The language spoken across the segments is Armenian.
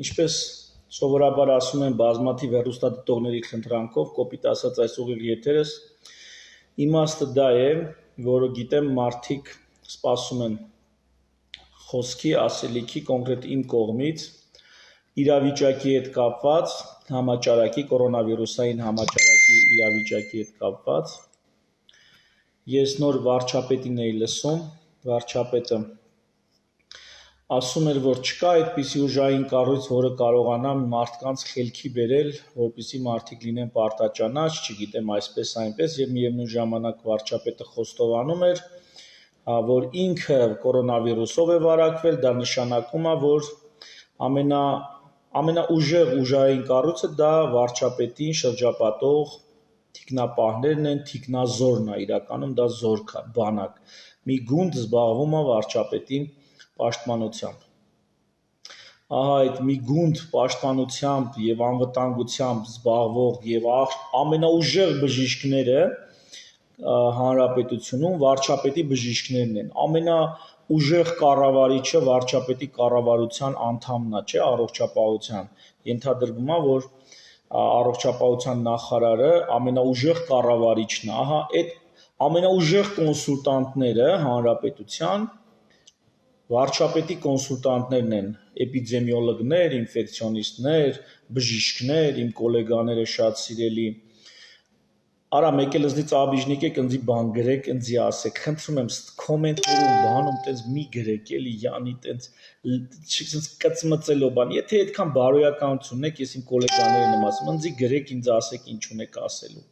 Ինչպես սովորաբար ասում են բազմաթիվ հեռուստադիտողների խնդրանքով, կոպիտ ասած այս ուղիղ եթերս, իմաստը դա է, որը գիտեմ մարդիկ սպասում են խոսքի, ասելիքի, կոնկրետ իմ կողմից, իրավիճակի հետ կապված, համաճարակի, կորոնավիրուսային համաճարակի իրավիճակի հետ կապված։ Ես նոր վարչապետին էի լսում, վարչապետը ասում էր, որ չկա այդպիսի ուժային կառույց, որը կարողանա մարդկանց խելքի բերել, որպեսզի մարդիկ լինեն պարտաճանաչ, չգիտեմ, այսպես այնպես, եւ միևնույն ժամանակ վարչապետը խոստովանում էր, որ ինքը կորոնավիրուսով է վարակվել, դա նշանակում է, որ ամենաուժեղ ուժային կառույցը դա վարչապետին շրջապատող թիկնապահներն են, թիկնազորն է, իրականում դա զորք է, բանակ, մի գունդ զբաղվում է վարչապետին պաշտպանությամբ։ Ահա այդ մի գունդ պաշտպանությամբ եւ անվտանգությամբ զբաղվող եւ ամենաուժեղ բժիշկները հանրապետությունում վարչապետի բժիշկներն են։ Ամենաուժեղ կառավարիչը վարչապետի կառավարության անդամն է, չէ, առողջապահության։ Ենթադրվում է, որ առողջապահության նախարարը ամենաուժեղ կառավարիչն է։ Ահա այդ ամենաուժեղ կոնսուլտանտները հանրապետության վարչապետի կոնսուլտանտներն են, էպիդեմիոլոգներ, ինֆեկցիոնիստներ, բժիշկներ, իմ գոլեգաները շատ սիրելի։ Արա մեկ էլ ինձնից աբիժնիկ եք, ինձի բան գրեք, ինձի ասեք, խնդրում եմ, կոմենտներում բանում տենց մի գրեք, էլի յանի տենց կծմծելով բան։ Եթե այդքան բարոյականություն ունեք, ես իմ գոլեգաներին եմ ասում, ինձի գրեք, ինձ ասեք, ինչ ունեք ասելու։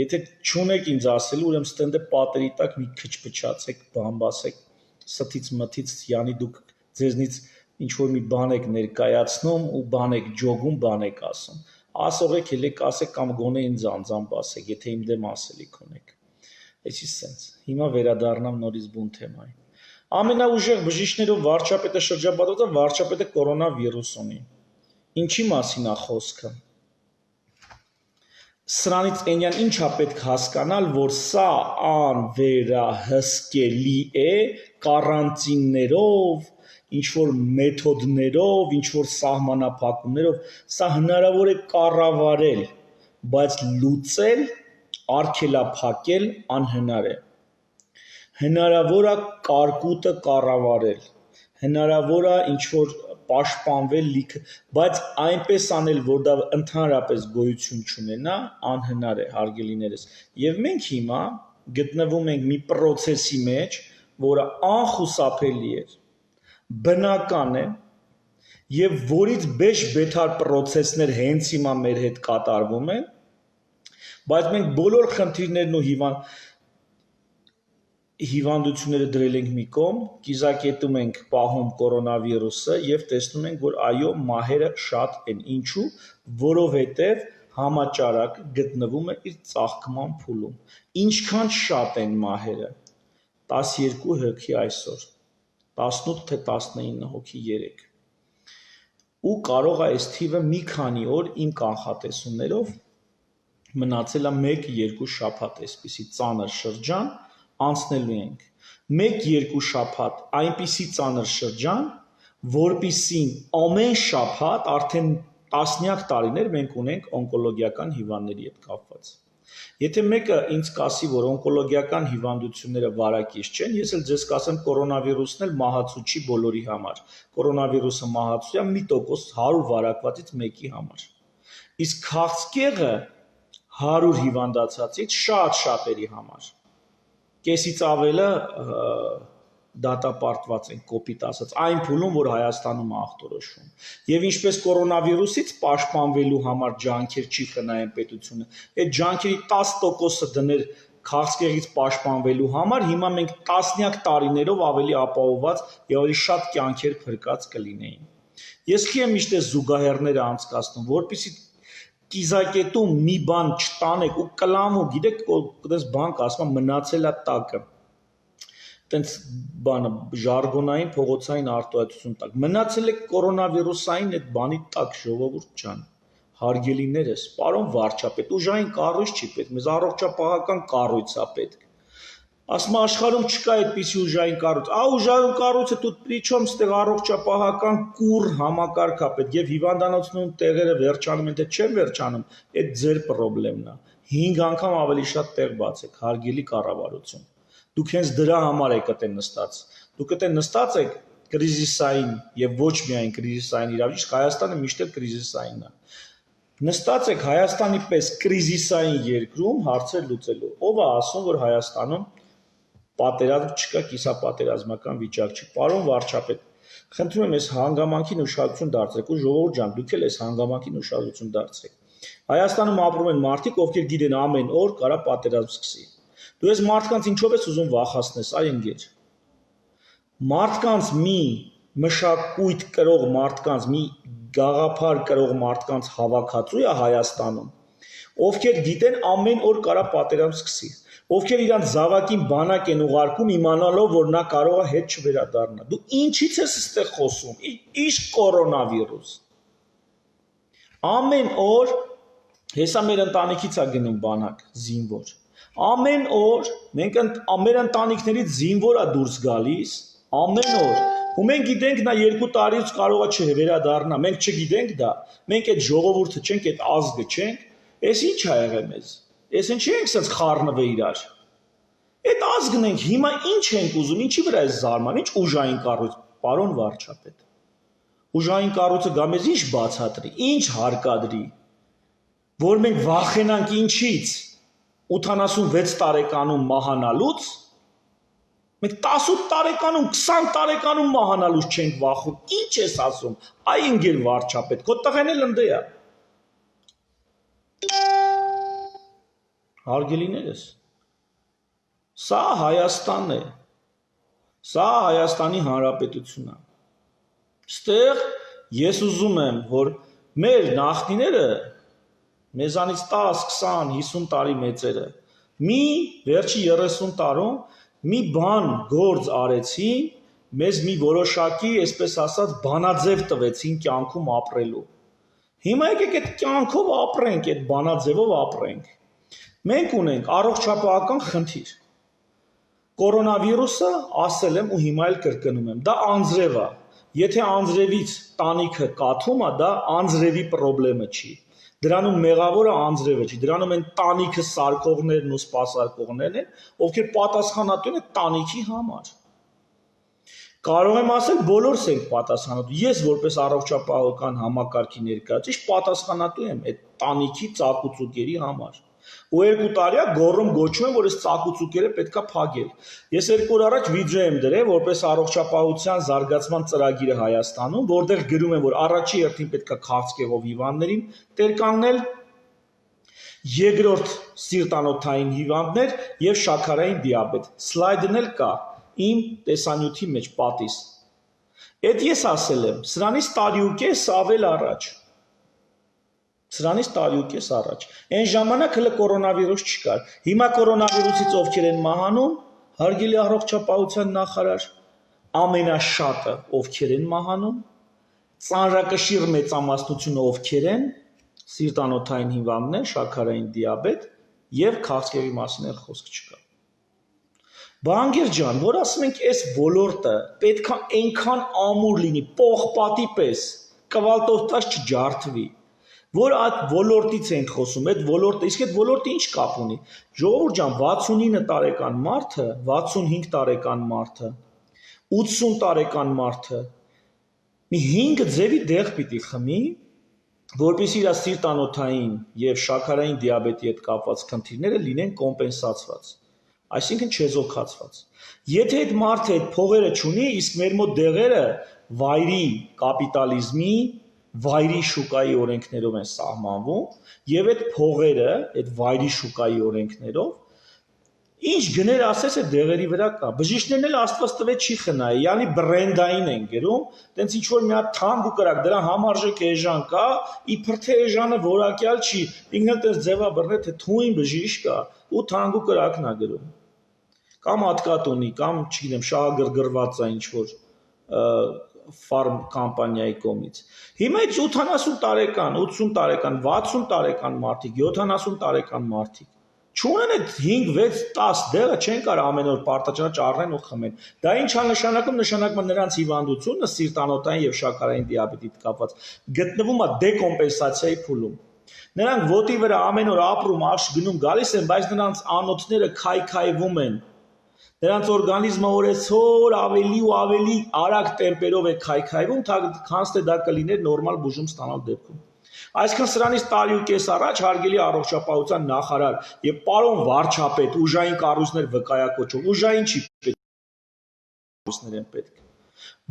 Եթե չունեք ինձ ասելու, ուրեմն ստենդը պատերի տակ մի քիչ փչացեք, բան ասեք, ստից մթից, յանի դուք ձեզնից ինչ որ մի բան եք ներկայացնում ու բան եք ջոգում, բան եք ասում։ Ասող եք, ելեք ասեք կամ գոնե ինձ անձամբ ասեք, եթե իմ դեմ ասելիք ունեք։ Էսի սենց։ Հիմա վերադառնամ նորից բուն թեմային։ Ամենաուժեղ բժիշկներով վարչապետը շրջապատված է, վարչապետը կորոնավիրուս ունի։ Ինչի մասին է խոսքը։ Սրանից այնյան ինչա պետք հասկանալ, որ սա անվերահսկելի է կարանտիններով, ինչ-որ մեթոդներով, ինչ-որ սահմանափակումներով, սա հնարավոր է կառավարել, բայց լուծել, արգելափակել անհնար է։ Հնարավոր է կարկուտը կառավարել, հնարավոր է ինչ-որ պաշտպանվել լիքը, բայց այնպես անել, որ դա ընդհանրապես գոյություն չունենա, անհնար է, հարգելիներս։ Եվ մենք հիմա գտնվում ենք մի process-ի մեջ, որը անխուսափելի է, բնական է, եւ որից բեշ-բեթար process-ներ հենց հիմա մեր հետ կատարվում են, բայց մենք բոլոր խնդիրներն ու հիվանդությունները դրել ենք մի կողմ, կիզակետում ենք պահում կորոնավիրուսը եւ տեսնում ենք, որ այո, մահերը շատ են։ Ինչու՞, որովհետեւ համաճարակը գտնվում է իր ծաղկման փուլում։ Ինչքան շատ են մահերը։ 12 հոգի այսօր, 18 թե 19 հոգի երեկ։ Ու կարող է այս թիվը մի քանի օր իմ կանխատեսումներով մնացել է 1-2 շաբաթ, այսպիսի ծանր շրջան անցնելու ենք։ 1-2 շաբաթ այնպիսի ծանր շրջան, որպիսին ամեն շաբաթ արդեն տասնյակ տարիներ մենք ունենք օնկոլոգիական հիվանդների հետ կապված։ Եթե մեկը ինձ կասի, որ օնկոլոգիական հիվանդությունները վարակիչ չեն, ես էլ ձեզ կասեմ կորոնավիրուսն էլ մահացու չի բոլորի համար։ Կորոնավիրուսը մահացու է 1% 100 վարակվածից մեկի համար։ Իսկ քաղցկեղը 100 հիվանդացածից շատ շատերի համար։ Կեսից ավելը դատապարտված են, կոպիտ ասած, այն փուլում, որ Հայաստանում ախտորոշվում։ Եվ ինչպես կորոնավիրուսից պաշտպանվելու համար ջանքեր չի խնայեն պետությունը, այդ ջանքերի 10%-ը դներ քաղցկեղից պաշտպանվելու համար, հիմա մենք տասնյակ տարիներով ավելի ապահովված եւ ավելի շատ կյանքեր փրկած կլինեին։ Ես քիչ եմ միշտ զուգահեռները անցկացնում, որպեսզի կիզակետում մի բան չտանեք ու կլամու, գիտեք, այդպես բան կասում, մնացել է տակը։ Տենց բանը ժարգոնային փողոցային արտահայտություն տակ։ Մնացել է կորոնավիրուսային այդ բանի տակ, ժողովուրդ ջան, հարգելիներս, պարոն վարչապետ, ուժային կառույց չի պետք, մեզ առողջապահական կառույց է պետք։ Ասում աշխարհում չկա այդպիսի ուժային կառույց։ Ուժային կառույցը դու պրիչոմ ստեղ առողջապահական կուր համակարգ է պետք եւ հիվանդանոցներում տեղերը վերջանում են, թե չեն վերջանում, այդ ձեր խնդիրն է։ 5 անգամ ավելի շատ տեղ բացեք, հարգելի կառավարություն։ Դուք հենց դրա համար եք այդտեղ նստած։ Դուք այդտեղ նստած եք կրիզիսային եւ ոչ միայն կրիզիսային իրավիճակ, Հայաստանը միշտ էլ կրիզիսային է։ Նստած եք Հայաստանի պես կրիզիսային երկրում հարցեր լուծելու։ Ով է ասում, որ Հայաստանում պատերազմ չկա, կիսապատերազմական վիճակ չի։ Պարոն վարչապետ, խնդրում եմ, այս հանգամանքին ուշադրություն դարձրեք ու ժողովուրդ ջան, դուք էլ այս հանգամանքին ուշադրություն դարձրեք։ Հայաստանում ապրում են մարդիկ, ովքեր գիտեն ամեն օր կարա պատերազմ սկսի։ Դու այս մարդկանց ինչով ես ուզում վախացնես, այ ընկեր։ Մարդկանց մի մշակույթ կրող մարդկանց, մի գաղափար կրող մարդկանց հավաքածու է Հայաստանում, ովքեր գիտեն ամեն օր կարա պատերազմ սկսի, ովքեր իրանց զավակին բանակ են ուղարկում իմանալով, որ նա կարող է հետ չվերադառնա։ Դու ինչից ես այստեղ խոսում։ Ինչ կորոնավիրուս։ Ամեն օր հեսա մեր ընտանիքից է գնում բանակ, զինվոր։ Ամեն օր մենք մեր ընտանիքներից զինվոր է դուրս գալիս, ամեն օր։ Ու մենք գիտենք նա 2 տարից կարող է չվերադառնա։ Մենք չգիտենք դա։ Մենք այդ ժողովուրդը չենք, այդ ազգը չենք։ Էս ինչ ա եղել մեզ։ Էս ինչի ենք սենց խառնվել իրար։ Այդ ազգն ենք, հիմա ինչ ենք ուզում, ինչի վրա է զարման, ինչ ուժային կառույց, պարոն վարչապետ։ Ուժային կառույցը գա մեզ ինչ բացատրի, ինչ հարկադրի, որ մենք վախենանք ինչից 86 տարեկանում մահանալուց, մենք 18 տարեկանում, 20 տարեկանում մահանալուց չենք վախում, ինչ ես ասում, այ ընկեր վարչապետ, քո տղեն էլ ընդ է։ Հարգելիներս, սա Հայաստանն է, սա Հայաստանի Հանրապետությունն է։ Ստեղ ես ուզում եմ, որ մեր նախնիները, մեզանից 10, 20, 50 տարի մեծերը, մի վերջի 30 տարում մի բան գործ արեցին, մեզ մի որոշակի, այսպես ասած, բանաձև տվեցին կյանքում ապրելու։ Հիմա եկեք այդ կյանքով ապրենք, այդ բանաձևով ապրենք։ Մենք ունենք առողջապահական խնդիր։ Կորոնավիրուսը ասել եմ ու հիմա էլ կրկնում եմ, դա անձրև է։ Եթե անձրևից տանիքը կաթում է, դա անձրևի խնդիրը չի։ Դրանում մեղավորը անձրևը չի, դրանում են տանիքը սարքողներն ու սպասարկողներն են, ովքեր պատասխանատու են տանիքի համար։ Կարող եմ ասել, բոլորս ենք պատասխանատու։ Ես որպես առողջապահական համակարգի ներկայացուցիչ պատասխանատու եմ այդ տանիքի ծակուցուկերի համար։ Ու 2 տարի է գոռում գոչում եմ, որ այս ծակուցուկերը պետքա փակել։ Ես 2 օր առաջ վիդեո եմ դրել որպես առողջապահության զարգացման ծրագիրը Հայաստանում, որտեղ գրում եմ, որ առաջի հերթին պետքա քաղցկեղով հիվանդներին տեր կանգնել, երկրորդ սիրտանոթային հիվանդներ եւ շաքարային դիաբետ։ Սլայդն էլ կա իմ տեսանյութի մեջ պատիս։ Այդ ես ասել եմ, սրանից տարի ու կես ավել առաջ։ Սրանից տարի ու կես առաջ։ Այն ժամանակ հələ կորոնավիրուս չկար։ Հիմա կորոնավիրուսից ովքեր են մահանում, հարգելի առողջապահության նախարար, ամենաշատը ովքեր են մահանում, ծանրակշիռ մեծամասնությունը ովքեր են, սիրտանոթային հիվանդներ, շաքարային դիաբետ եւ քաղցկեղի մասին էլ խոսք չկա։ Բանկեր ջան, որ ասում ենք, այս ոլորտը պետքա այնքան ամուր լինի, պողպատի պես, կվալտովտած չջարդվի, որ այդ ոլորտից ենք խոսում, այդ ոլորտը, իսկ այդ ոլորտը ինչ կապ ունի։ Ժողովուրդ ջան, 69 տարեկան մարդը, 65 տարեկան մարդը, 80 տարեկան մարդը մի 5 ձևի դեղ պիտի խմի, որպեսզի իր սիրտանոթային եւ շաքարային դիաբետի հետ կապված խնդիրները լինեն կոմպենսացված, այսինքն չեզոքացված։ Եթե այդ մարդը այդ փողերը չունի, իսկ մեր մոտ դեղերը վայրի կապիտալիզմի վայրի շուկայի օրենքներով են սահմանվում եւ այդ փողերը, այդ վայրի շուկայի օրենքներով ինչ գներ ասես այդ դեղերի վրա կա։ Բժիշկներն էլ Աստված տվեց չի խնայի, յանի բրենդային են գրում, տենց ինչ որ մի հատ թանկ ու կրակ, դրա համարժեք էժան կա, իբր թե էժանը որակյալ չի, ինքն էլ տես ձևա բռնե թե թույն բժիշկ կա ու թանկ ու կրակն է գրում։ Կամ հատկատունի, կամ չգիտեմ, շահագրգռված է ինչ որ ֆարմ կամպանիայի կողմից։ Հիմա այդ 70 տարեկան, 80 տարեկան, 60 տարեկան մարդիկ, 70 տարեկան մարդիկ Չունեն այդ 5-6-10 դեղը չեն կարող ամեն օր պարտաճառ առնեն ու խմեն։ Դա ինչ է նշանակում, նշանակում է նրանց հիվանդությունը սիրտանոթային եւ շաքարային դիաբետիտ կապված գտնվում է դեկոմպենսացիայի փուլում։ Նրանք ոտի վրա ամեն օր ապրում, աշ գնում գալիս են, բայց նրանց անոթները քայքայվում են։ Նրանց օրգանիզմը օրեցօր ավելի ու ավելի արագ տեմպերով է քայքայվում, քան թե դա կլիներ նորմալ բուժում ստանալ դեպքում։ Այսինքն սրանից տարի ու կես առաջ հարգելի առողջապահության նախարար եւ պարոն վարչապետ ուժային կառույցներ վկայակոչում, ուժային չի պետք, կառույցներ են պետք։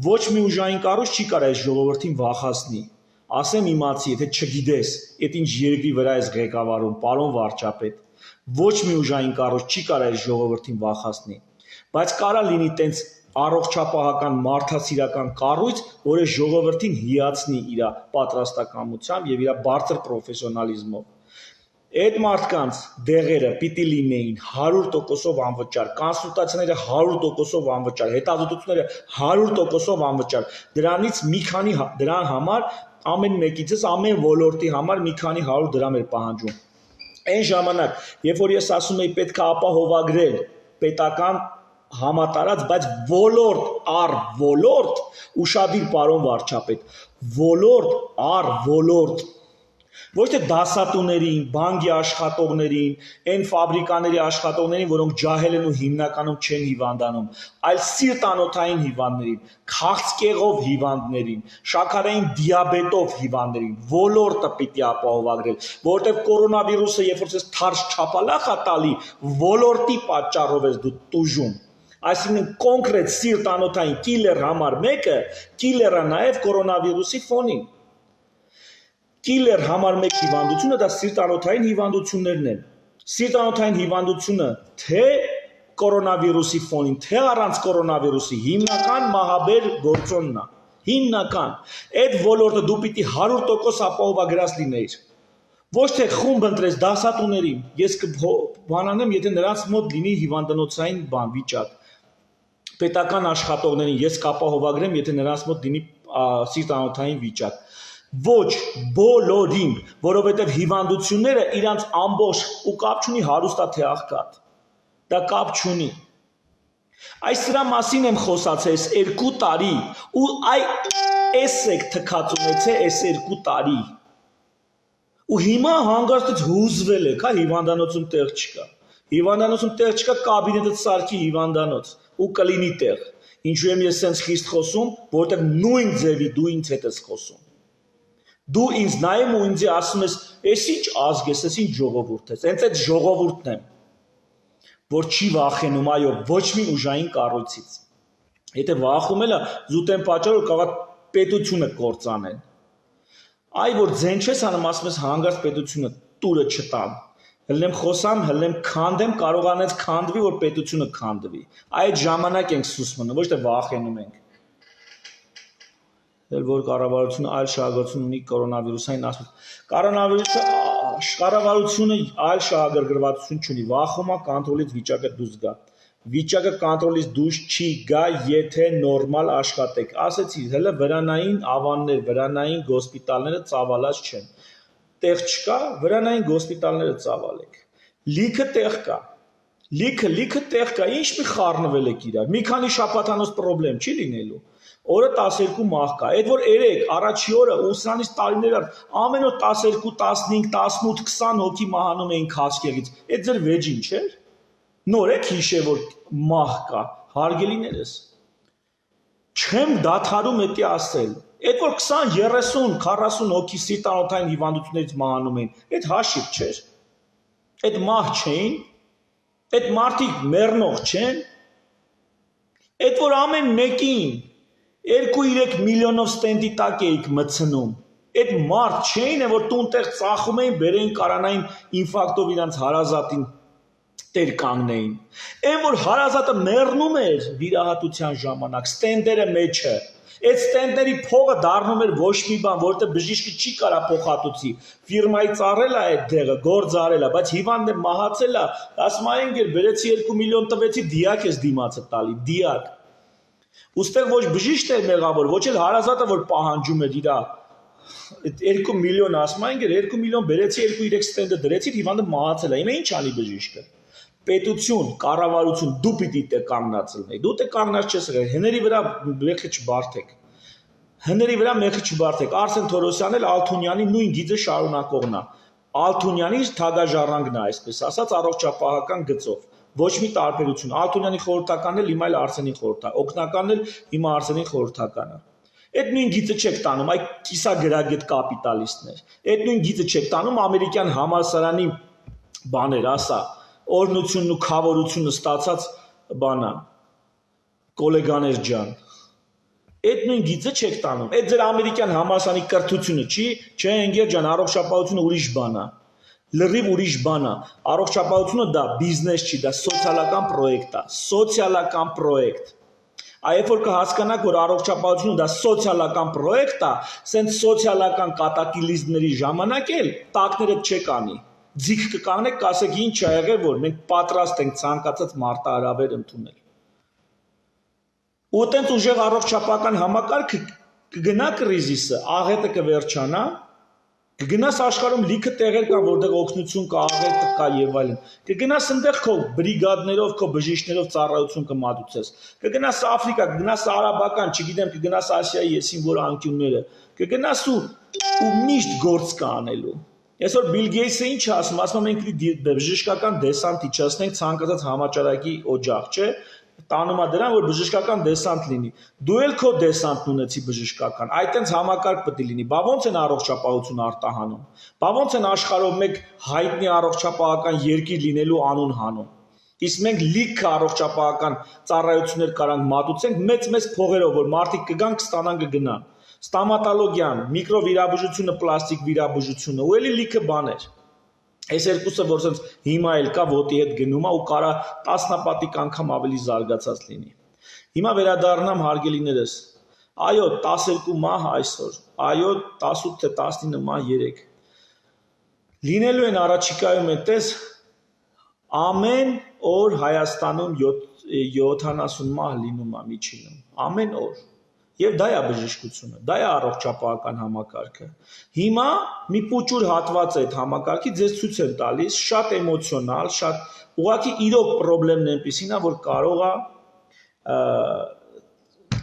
Ոչ մի ուժային կառույց չի կարող այս ժողովրդին վախացնի։ Ասեմ իմացի, եթե չգիտես, այդ ինչ երկրի վրա ես ղեկավարում, պարոն վարչապետ, ոչ մի ուժային կառույց չի կարող այս ժողովրդին վախացնի, բայց կարա լինի տենց առողջապահական մարդասիրական կառույց, որը ժողովրդին հիացնի իր պատրաստակամությամբ եւ իր բարձր պրոֆեսիոնալիզմով։ Այդ մարդկանց դեղերը պիտի լինեին 100%-ով անվճար, կոնսուլտացիաները 100%-ով անվճար, հետազոտությունները 100%-ով անվճար։ Դրանից մի քանի դրան համար ամեն մեկիցս ամեն ոլորտի համար մի քանի 100 դրամ էր պահանջում։ Այն ժամանակ, երբ որ ես ասում եի պետք է ապահովագրել պետական համատարած, բայց ոլորտ առ ոլորտ, ուշադիր պարոն վարչապետ, ոլորտ առ ոլորտ, ոչ թե դասատուներին, բանկի աշխատողներին, այն ֆաբրիկաների աշխատողներին, որոնք ջահել են ու հիմնականում չեն հիվանդանում, այլ սիրտանոթային հիվանդներին, քաղցկեղով հիվանդներին, շաքարային դիաբետով հիվանդներին, ոլորտը պիտի ապահովագրել, որովհետև կորոնավիրուսը, երբ որ ցես թարս չափալախ է տալի, ոլորտի պատճառով ես դու տուժում։ Այսինքն կոնկրետ սիրտանոթային կիլեր համար մեկը, կիլերը նաև կորոնավիրուսի ֆոնին։ Կիլեր համար մեկ հիվանդությունը դա սիրտանոթային հիվանդություններն են։ Սիրտանոթային հիվանդությունը թե կորոնավիրուսի ֆոնին, թե առանց կորոնավիրուսի հիմնական մահաբեր գործոնն է։ Հիմնական։ Այդ ոլորտը դու պիտի 100% ապահովագրած լինեիր։ Ոչ թե խումբ ընտրես դասատուներին, ես կբանանեմ, եթե նրանց մոտ լինի հիվանդանոցային վիճակ։ Պետական աշխատողներին ես կապահովագրեմ, եթե նրանց մոտ լինի սիրտանոթային վիճակ։ Ոչ բոլորին, որովհետև հիվանդությունները իրանց ամբողջ ու կապ չունի հարուստ թե աղքատ։ Դա կապ չունի։ Այս սրա մասին եմ խոսացել 2 տարի ու այս եք թքած ունեցե այս 2 տարի։ Ու հիմա հանգարցից հուզվել եք, հա հիվանդանոցում տեղ չկա։ Հիվանդանոցում տեղ չկա, կաբինետը սարքի հիվանդանոց ու կլինի տեղ։ Ինչու եմ ես սենց խիստ խոսում, որովհետև նույն ձևի դու ինձ հետ ես խոսում։ Դու ինձ նայում ու ինձ ասում ես, «Էս ինչ ազգ ես, էս ինչ ժողովուրդ ես»։ Հենց այդ ժողովուրդն եմ, որ չի վախենում, այո, ոչ մի ուժային կառույցից։ Եթե վախում էլա, զուտ են պատճառ, որ կարող է պետությունը կործանեն։ Այ որ ձեն չես անում, ասում ես հանգարց պետությունը տուրը չտան։ Հլնեմ խոսամ, հլնեմ քանդեմ, կարողանեց քանդվի, որ պետությունը քանդվի։ Այդ ժամանակ ենք սուս մնում, ոչ թե վախենում ենք։ Որ կառավարությունը այլ շահագրգռվածություն ունի կորոնավիրուսային ասում։ Կառավարությունը այլ շահագրգռվածություն չունի, վախում է կոնտրոլից վիճակը դուրս գա։ Վիճակը կոնտրոլից դուրս չի գա, եթե նորմալ աշխատեք։ Ասեցի, հələ վրանային ավաններ, վրանային հոսպիտալները ծավալած չեն։ Տեղ չկա, վրանային հոսպիտալները ծավալեք։ Լիքը տեղ կա։ Լիքը տեղ կա, ինչ մի խառնվել եք իրար։ Մի քանի շաբաթանոց խնդրեմ չի լինելու։ Օրը 12 մահ կա։ Այդ որ 3 առաջի օրը ու սրանից տարիներ առաջ ամեն օր 12, 15, 18, 20 հոգի մահանում էին քաղցկեղից։ Այդ ձեր վեճին չէր։ Նոր եք հիշե որ մահ կա, հարգելիներս։ Չեմ դադարում էդի ասել։ Այդ որ 20, 30, 40 հոգի սիրտանոթային հիվանդություններից մահանում էին, այդ հաշիվ չէր։ Այդ մահ չէին։ Այդ մարդիկ մեռնող չեն։ Այդ որ ամեն մեկին 2-3 միլիոնով ստենդի տակ էիք մցնում։ Այդ մարդ չէին, որ տուն-տեղ ծախում էին, բերեին կարանային ինֆարկտով իրանց հարազատին տեր կանգնեին։ Այն որ հարազատը մեռնում էր վիրահատության ժամանակ, ստենդերը մեջը, այդ ստենդների փողը դառնում էր ոչ մի բան, որովհետև բժիշկը չի կարա փոխհատուցի։ Ֆիրմայի ծառել է այդ դեղը, գործ արել է, բայց հիվանդը մահացել է, ասում է ինքեր բերեցի 2 միլիոն տվեցի, դիակ ես դիմացը տալի, դիակ։ Ուստեղ ոչ բժիշկն էր մեղավոր, ոչ էլ հարազատը, որ պահանջում էր իր 2 միլիոն ասում են, 2 միլիոն բերեցի, 2-3 ստենդը դրեցի, հիվանդը մահացել է։ Հիմա ինչ անի բժիշկը։ Պետություն, կառավարություն, դու պիտի տե կանգնած լինես։ Դու տե կանգնած չես եղել, հների վրա մեկը չբարթեք։ Հների վրա մեկը չբարթեք։ Արսեն Թորոսյանն էլ Ալթունյանի նույն գիծը շարունակողն է։ Ալթունյանի թագաժառանգն է, այսպես ասած, առողջապահական գծով։ Ոչ մի տարբերություն։ Ալթունյանի խորհրդականն էլ հիմա էլ Արսենի խորհրդական, օգնականն էլ հիմա Արսենի խորհրդականը։ Այդ նույն գիծը չեք տանում, այ կիսագրագետ կապիտալիստներ։ Այդ նույն գիծը չեք տանում ամերիկյան համալսարանի բաներ, ասա, օրնությունն ու խավորությունը ստացած բանա, կոլեգաներ ջան։ Այդ նույն գիծը չեք տանում։ Այդ ձեր ամերիկյան համալսարանի կրթությունը չի, չէ, ընկեր ջան, առողջապահությունը ուրիշ բան է։ Լրիվ ուրիշ բան է։ Առողջապահությունը դա բիզնես չի, դա սոցիալական պրոյեկտ է, սոցիալական պրոյեկտ։ Այբ որ կհասկանաք, որ առողջապահությունը դա սոցիալական պրոյեկտ է, սենց սոցիալական կատակլիզմների ժամանակ էլ տակները չեք անի։ Ձիգ կկանեք, կասեք ինչ ա եղել, որ մենք պատրաստ ենք ցանկացած մարտահրավեր ընդունել։ Ու տենց ուժեղ առողջապահական համակարգը կգնա կրիզիսը, աղետը կվերջանա, կգնաս աշխարհում լիքը տեղեր կան, որտեղ օգնություն կա, աղետը կա եւ այլն։ Կգնաս այնտեղ քո բրիգադներով, քո բժիշկներով ծառայություն կմատուցես։ Կգնաս Աֆրիկա, կգնաս Արաբական, չգիտեմ, կգնաս Ասիայի եսին որ անկյունները։ Կգնաս ու միշտ գործ կա անելու։ Այսօր Բիլ Գեյթսը ինչ ասում, ասում մենք պիտի բժշկական դեսանտ իջեցնենք ցանկացած համաճարակի օջախ, չէ՞։ Տանում է դրան, որ բժշկական դեսանտ լինի։ Դու էլ քո դեսանտն ունեցի բժշկական, այդտենց համակարգ պետք է լինի։ Բա ոնց են առողջապահություն արտահանում։ Բա ոնց են աշխարհով մեկ հայտնի առողջապահական երկիր լինելու անուն հանում։ Իսկ մենք լիքը առողջապահական ծառայություններ կարանք մատուցենք մեծ փողերով, որ մարդիկ կգան, կստանան, կգնան։ Ստոմատոլոգիան, միկրովիրաբուժությունը, պլաստիկ վիրաբուժությունը, ու էլի լիքը բաներ։ Այս երկուսը որ sense հիմա էլ կա ոտի հետ գնում է ու կարա տասնապատիկ անգամ ավելի զարգացած լինի։ Հիմա վերադառնամ հարգելիներս։ Այո, 12 մահ այսօր։ Այո, 18 թե 19 մահ 3։ Լինելու են առաջիկայում այդպես ամեն օր Հայաստանում 70 մահ լինում է միջինում։ Ամեն օր։ Եվ դա է բժշկությունը, դա է առողջապահական համակարգը։ Հիմա մի փոքր հատված է այդ համակարգի ձեզ ցույց են տալիս, շատ էմոցիոնալ, շատ ուղղակի իրոք խնդիրն այնպեսին է, որ կարող է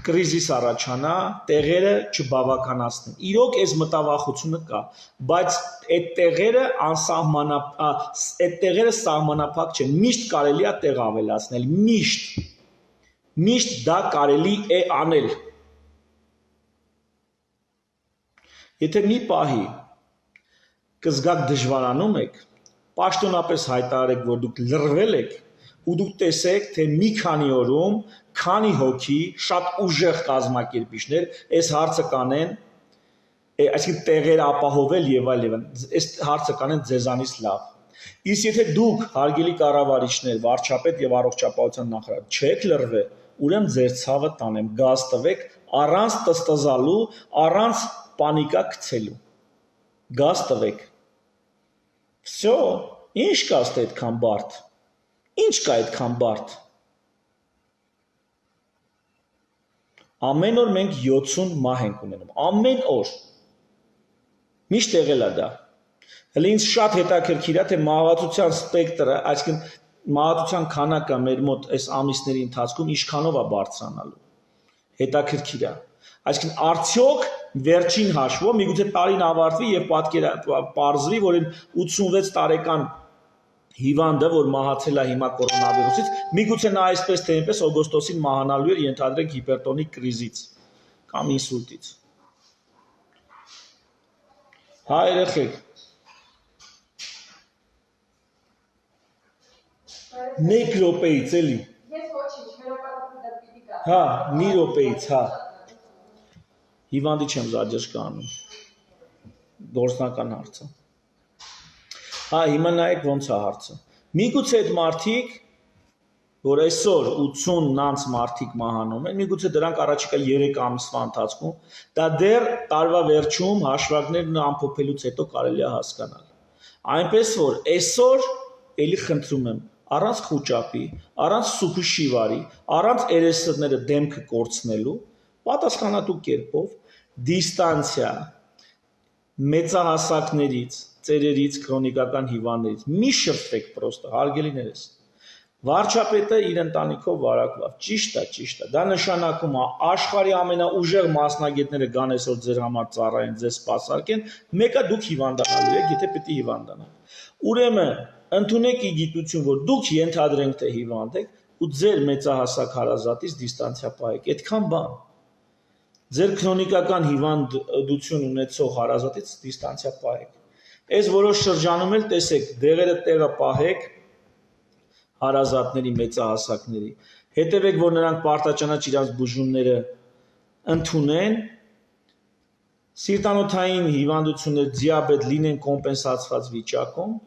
կրիզիս առաջանա, տեղերը չբավականացնեն։ Իրոք այս մտավախությունը կա, բայց այդ տեղերը այդ տեղերը սահմանափակ չեն, միշտ կարելի է տեղ ավելացնել, միշտ դա կարելի է անել։ Եթե մի պահի կզգաք դժվարանում եք, պաշտոնապես հայտարարեք, որ դուք լռվել եք, ու դուք տեսեք, թե մի քանի օրում, քանի հոգի, շատ ուժեղ կազմակերպիչներ այս հարցը կանեն, այսինքն տեղեր ապահովել եւ այլն, այս հարցը կանեն ձեզանից լավ։ Իսկ եթե դուք, հարգելի կառավարիչներ, վարչապետ եւ առողջապահության նախարար, չեք լռվել, ուրեմն ձեր ցավը տանեմ, գազ տվեք, առանց տստզալու, առանց պանիկա գցելու։ Գազ տվեք։ Всё, ինչ կա ստե այդքան բարդ։ Ինչ կա այդքան բարդ։ Ամեն օր մենք 70 մահ ենք ունենում, ամեն օր։ Միշտ եղել է դա։ Հələ ինձ շատ հետաքրքիր է, թե մահացության սպեկտրը, այսինքն մահացության քանակը մեր մոտ այս ամիսների ընթացքում ինչքանով է բարձրանալու։ Հետաքրքիր է։ Այսինքն արդյոք վերջին հաշվով միգուցե տարին ավարտվի եւ պարզվի, որ այն 86 տարեկան հիվանդը, որ մահացել է հիմա կորոնավիրուսից, միգուցե նա այսպես թե այնպես օգոստոսին մահանալու էր, ենթադրենք հիպերտոնիկ կրիզից կամ ինսուլտից։ Հա երեխեք։ Մեկ րոպեից էլի։ Ես ոչինչ, հերոպարակի դա պիտի գա։ Հա, մի րոպեից, հա։ Հիվանդի չեմ զաջեժ անում, գործնական հարցը։ Հա, հիմա նայեք ոնց է հարցը։ Միգուցե այդ մարդիկ, որ այսօր 80-նանց մարդիկ մահանում են, միգուցե դրանք առաջիկա 3 ամսվա ընթացքում, դա դեռ տարվա վերջում հաշվարկներն ամփոփելուց հետո կարելի է հասկանալ։ Այնպես որ այսօր էլի խնդրում եմ, առանց խուճապի, առանց սուքուշիվարի, առանց երեսները դեմքը կորցնելու, պատասխանատու կերպով դիստանցիա մեծահասակներից, ծերերից, քրոնիկական հիվանդներից մի շփվեք պրոստը, հարգելիներս։ Վարչապետը իր ընտանիքով վարակվավ, ճիշտ է, դա նշանակում է աշխարհի ամենաուժեղ մասնագետները գան այսօր ձեր համար ծառայեն, ձեզ սպասարկեն, մեկը դուք հիվանդանալու եք, եթե պետք է հիվանդանաք։ Ուրեմն ընդունեք ի գիտություն, որ դուք ենթադրենք թե հիվանդ եք ու ձեր մեծահասակ հարազատից դիստանցիա պահեք, այդքան բան։ Ձեր քրոնիկական հիվանդություն ունեցող հարազատից դիստանցիա պահեք։ Այս որոշ շրջանում էլ տեսեք, դեղերը տեղը պահեք հարազատների, մեծահասակների։ Հետևեք, որ նրանք պարտաճանաչ իրաց բուժումները ընդունեն, սիրտանոթային հիվանդություններ, դիաբետ լինեն կոմպենսացված վիճակում։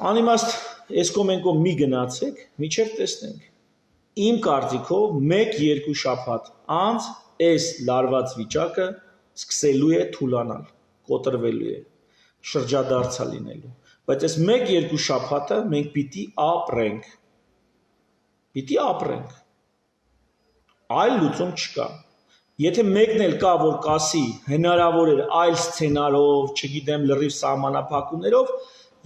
Անիմաստ այս կոմենքով մի գնացեք, միջև տեսնենք։ Իմ կարծիքով 1-2 շաբաթ անց այս լարված վիճակը սկսելու է թուլանալ, կոտրվելու է, շրջադարձա լինելու։ Բայց այս 1-2 շաբաթը մենք պիտի ապրենք։ Այլ լուծում չկա։ Եթե մեկն էլ կա, որ կասի հնարավոր էր այլ սցենարով, չգիտեմ, լրիվ սահմանափակումներով,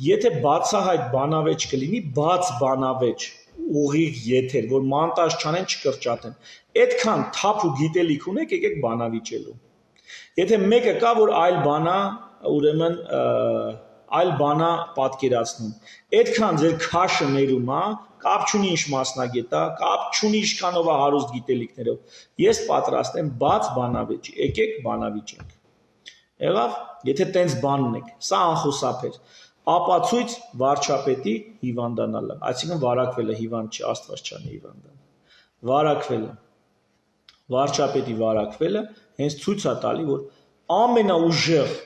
եթե բացահայտ բանավեճ կլինի, բաց բանավեճ, ուղիղ եթեր, որ մանտաժ չանեն, չկրճատեն։ Այդքան թափ ու գիտելիք ունեք, եկեք բանավիճելու։ Եթե մեկը կա, որ այլ բանա, ուրեմն այլ բանա պատկերացնում։ Այդքան ձեր քաշը ներում է, կապ չունի ինչ մասնագետ է, կապ չունի ինչքանով է հարուստ գիտելիքներով։ Ես պատրաստ եմ բաց բանավեճի, եկեք բանավիճենք։ Եղավ, եթե տենց բանն եք, սա անխուսափ է։ Ապացույց վարչապետի հիվանդանալը, այսինքն վարակվելը, հիվանդ չի, Աստված չանի հիվանդան։ Վարակվելը, վարչապետի վարակվելը հենց ցույց է տալի, որ ամենաուժեղ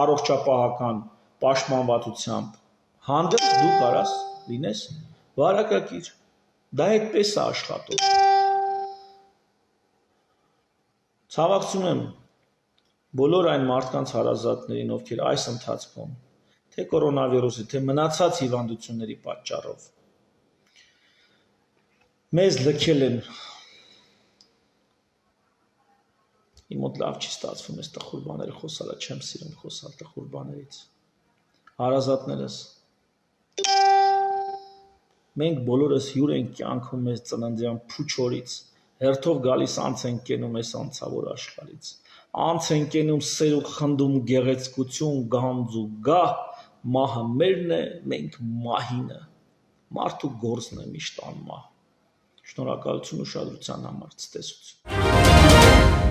առողջապահական պաշտպանվածությամբ հանդեպ դու կարաս լինես վարակակիր։ Դա այդպես է աշխատում։ Ցավակցում եմ բոլոր այն մարդկանց հարազատներին, ովքեր այս ընթացքում թե կորոնավիրուսի, թե մնացած հիվանդությունների պատճառով մեզ լքել են։ Իմ մոտ լավ չի ստացվում այս տխուր բաները խոսալը, չեմ սիրում խոսալ տխուր բաներից։ Հարազատներս, մենք բոլորս հյուր ենք կյանքում մեզ ծննդյան փուչորից, հերթով գալիս անց ենք կենում այս անցավոր աշխարհից, անց ենք կենում սեր ու խնդում գեղեցկություն, գանձ ու գահ, մահը մերն է, մենք մահինը, մարդու գործն է միշտ անմահ։ Շնորհակալություն ուշադրության համար, ցտեսություն։